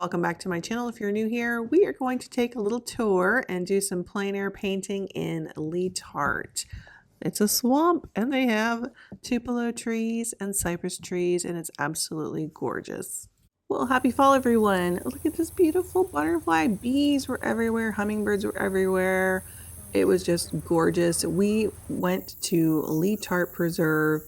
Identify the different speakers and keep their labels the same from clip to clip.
Speaker 1: Welcome back to my channel. If you're new here, we are going to take a little tour and do some plein air painting in Lee Tartt. It's a swamp and they have tupelo trees and cypress trees and it's absolutely gorgeous. Well, happy fall everyone. Look at this beautiful butterfly. Bees were everywhere, hummingbirds were everywhere. It was just gorgeous. We went to Lee Tartt Preserve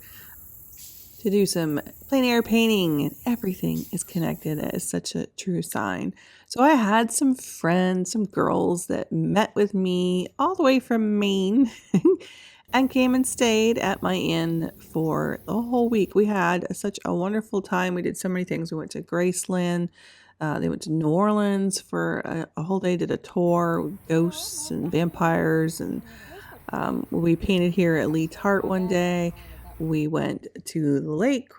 Speaker 1: to do some plein air painting, and everything is connected. That is such a true sign. So I had some friends, some girls that met with me all the way from Maine and came and stayed at my inn for the whole week. We had such a wonderful time. We did so many things. We went to Graceland. They went to New Orleans for a whole day, did a tour with ghosts and vampires. And we painted here at Lee Tartt one day. We went to the lake.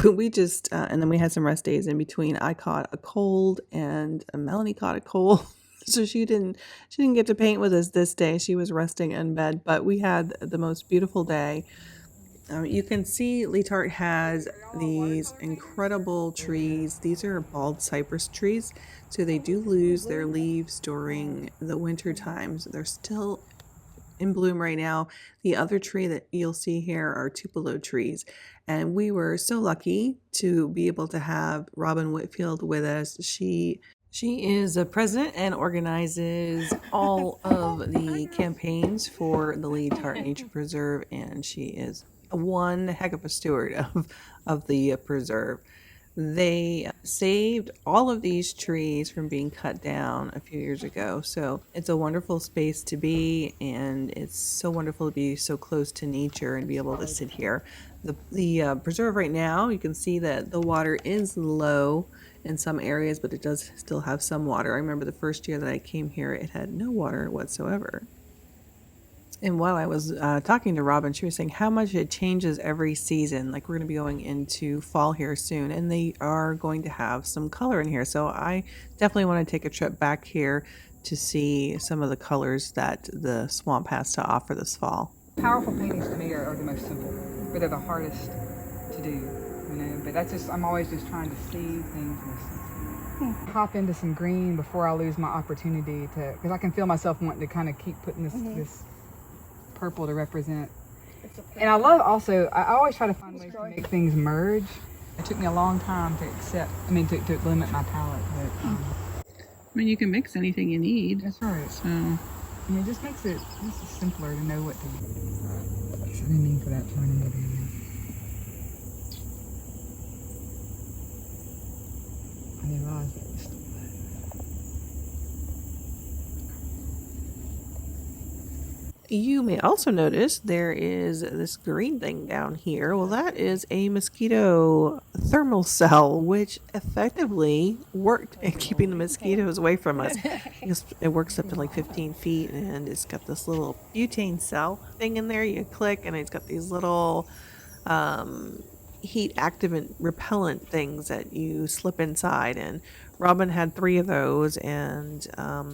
Speaker 1: We just and then we had some rest days in between. I caught a cold and Melanie caught a cold. So she didn't get to paint with us this day. She was resting in bed, but we had the most beautiful day. You can see Lee Tartt has these incredible trees. These are bald cypress trees, so they do lose their leaves during the winter times. They're still in bloom right now. The other tree that you'll see here are tupelo trees, and we were so lucky to be able to have Robin Whitfield with us. She is a president and organizes all of the campaigns for the Lee Tartt Nature Preserve, and she is one heck of a steward of the preserve. They saved all of these trees from being cut down a few years ago. So it's a wonderful space to be, and it's so wonderful to be so close to nature and be able to sit here. The preserve right now, you can see that the water is low in some areas, but it does still have some water. I remember the first year that I came here, it had no water whatsoever. And while I was talking to Robin, she was saying how much it changes every season. Like, we're going to be going into fall here soon, and they are going to have some color in here. So I definitely want to take a trip back here to see some of the colors that the swamp has to offer this fall.
Speaker 2: Powerful paintings to me are the most simple, but they're the hardest to do, you know. But that's just, I'm always just trying to see things. Hop into some green before I lose my opportunity to, because I can feel myself wanting to kind of keep putting this purple to represent. And I love also, I always try to find ways to make things merge. It took me a long time to accept, to limit my palette. But,
Speaker 1: I mean, you can mix anything you need.
Speaker 2: That's right.
Speaker 1: So
Speaker 2: it just makes it simpler to know what to do. I didn't mean for that turning to be. I didn't realize that was still black.
Speaker 1: you may also notice there is this green thing down here. Well, that is a mosquito thermal cell, which effectively worked in keeping the mosquitoes away from us. It works up to like 15 feet, and it's got this little butane cell thing in there. You click, and it's got these little heat activant repellent things that you slip inside, and Robin had 3 of those, and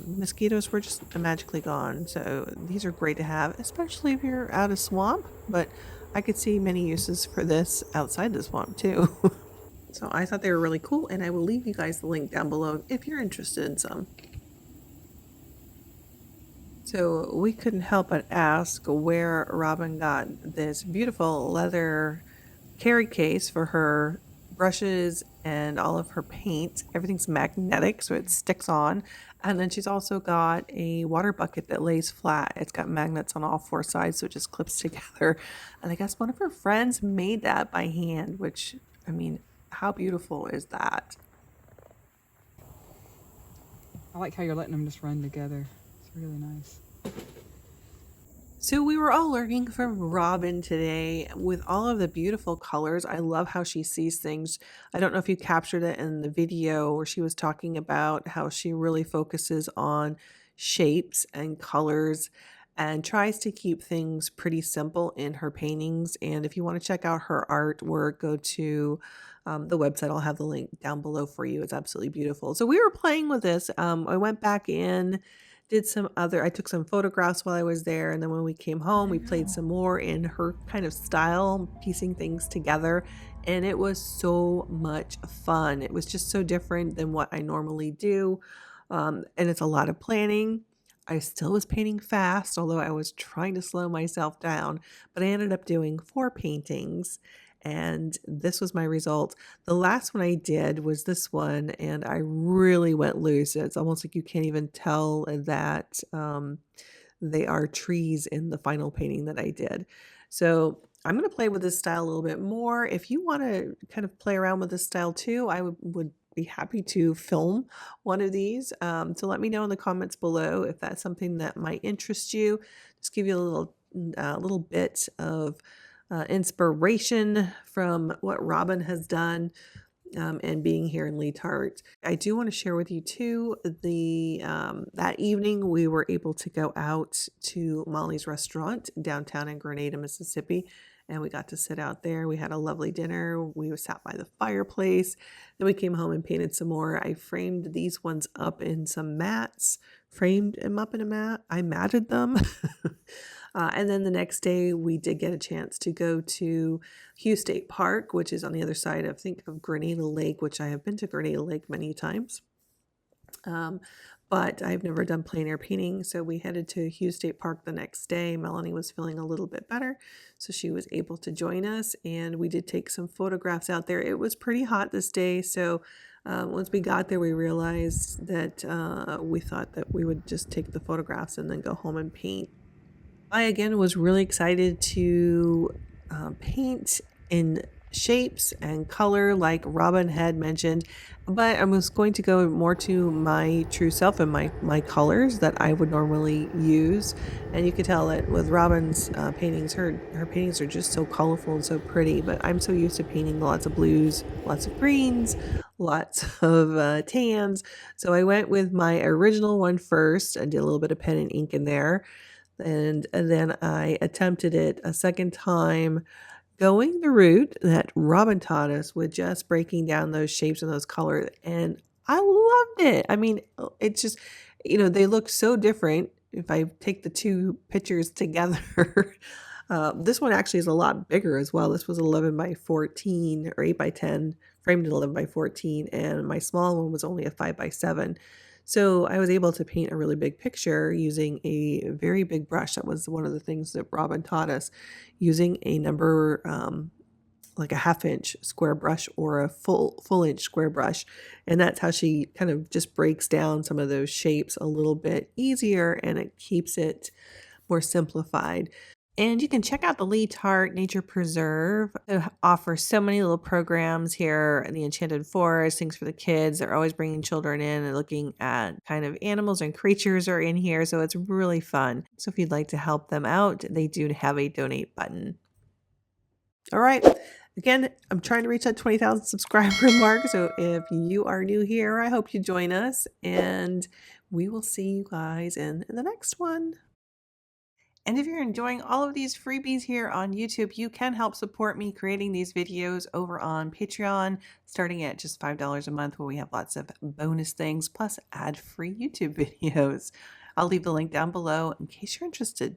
Speaker 1: mosquitoes were just magically gone. So these are great to have, especially if you're out of swamp, but I could see many uses for this outside the swamp too. So I thought they were really cool, and I will leave you guys the link down below if you're interested in some. So we couldn't help but ask where Robin got this beautiful leather carry case for her brushes and all of her paint. Everything's magnetic, so it sticks on. And then she's also got a water bucket that lays flat. It's got magnets on all 4 sides, so it just clips together. And I guess one of her friends made that by hand, which, I mean, how beautiful is that?
Speaker 2: I like how you're letting them just run together. It's really nice.
Speaker 1: So we were all learning from Robin today with all of the beautiful colors. I love how she sees things. I don't know if you captured it in the video where she was talking about how she really focuses on shapes and colors and tries to keep things pretty simple in her paintings. And if you want to check out her artwork, go to the website. I'll have the link down below for you. It's absolutely beautiful. So we were playing with this. I went back in, I took some photographs while I was there, and then when we came home, we played some more in her kind of style, piecing things together. and it was so much fun. It was just so different than what I normally do. And it's a lot of planning. I still was painting fast, although I was trying to slow myself down, but I ended up doing 4 paintings, and this was my result. The last one I did was this one, and I really went loose. It's almost like you can't even tell that they are trees in the final painting that I did. So I'm going to play with this style a little bit more. If you want to kind of play around with this style too, I would be happy to film one of these. So let me know in the comments below if that's something that might interest you. Just give you a little bit of inspiration from what Robin has done, and being here in Lee Tartt. I do want to share with you too, that evening we were able to go out to Molly's restaurant downtown in Grenada, Mississippi, and we got to sit out there. We had a lovely dinner. We sat by the fireplace. Then we came home and painted some more. I framed these ones up in some mats, framed them up in a mat. I matted them. And then the next day we did get a chance to go to Hugh State Park, which is on the other side of, think of Grenada Lake, which I have been to Grenada Lake many times. But I've never done plein air painting. So we headed to Hugh State Park the next day. Melanie was feeling a little bit better, so she was able to join us, and we did take some photographs out there. It was pretty hot this day, so once we got there, we realized that we thought that we would just take the photographs and then go home and paint. I again was really excited to paint in shapes and color like Robin had mentioned, but I was going to go more to my true self and my colors that I would normally use. And you could tell that with Robin's paintings, her paintings are just so colorful and so pretty, but I'm so used to painting lots of blues, lots of greens, lots of tans. So I went with my original one first and did a little bit of pen and ink in there. And then I attempted it a second time, going the route that Robin taught us with just breaking down those shapes and those colors. And I loved it. I mean, it's just, they look so different if I take the two pictures together. This one actually is a lot bigger as well. This was 11 by 14 or 8 by 10, framed at 11 by 14. And my small one was only a 5 by 7. So I was able to paint a really big picture using a very big brush. That was one of the things that Robin taught us, using a number, like a 1/2 inch square brush or a full inch square brush. And that's how she kind of just breaks down some of those shapes a little bit easier, and it keeps it more simplified. And you can check out the Lee Tartt Nature Preserve. They offer so many little programs here in the Enchanted Forest, things for the kids. They're always bringing children in and looking at kind of animals and creatures are in here. So it's really fun. So if you'd like to help them out, they do have a donate button. All right. Again, I'm trying to reach that 20,000 subscriber mark. So if you are new here, I hope you join us, and we will see you guys in the next one. And if you're enjoying all of these freebies here on YouTube, you can help support me creating these videos over on Patreon, starting at just $5 a month, where we have lots of bonus things plus ad-free YouTube videos. I'll leave the link down below in case you're interested.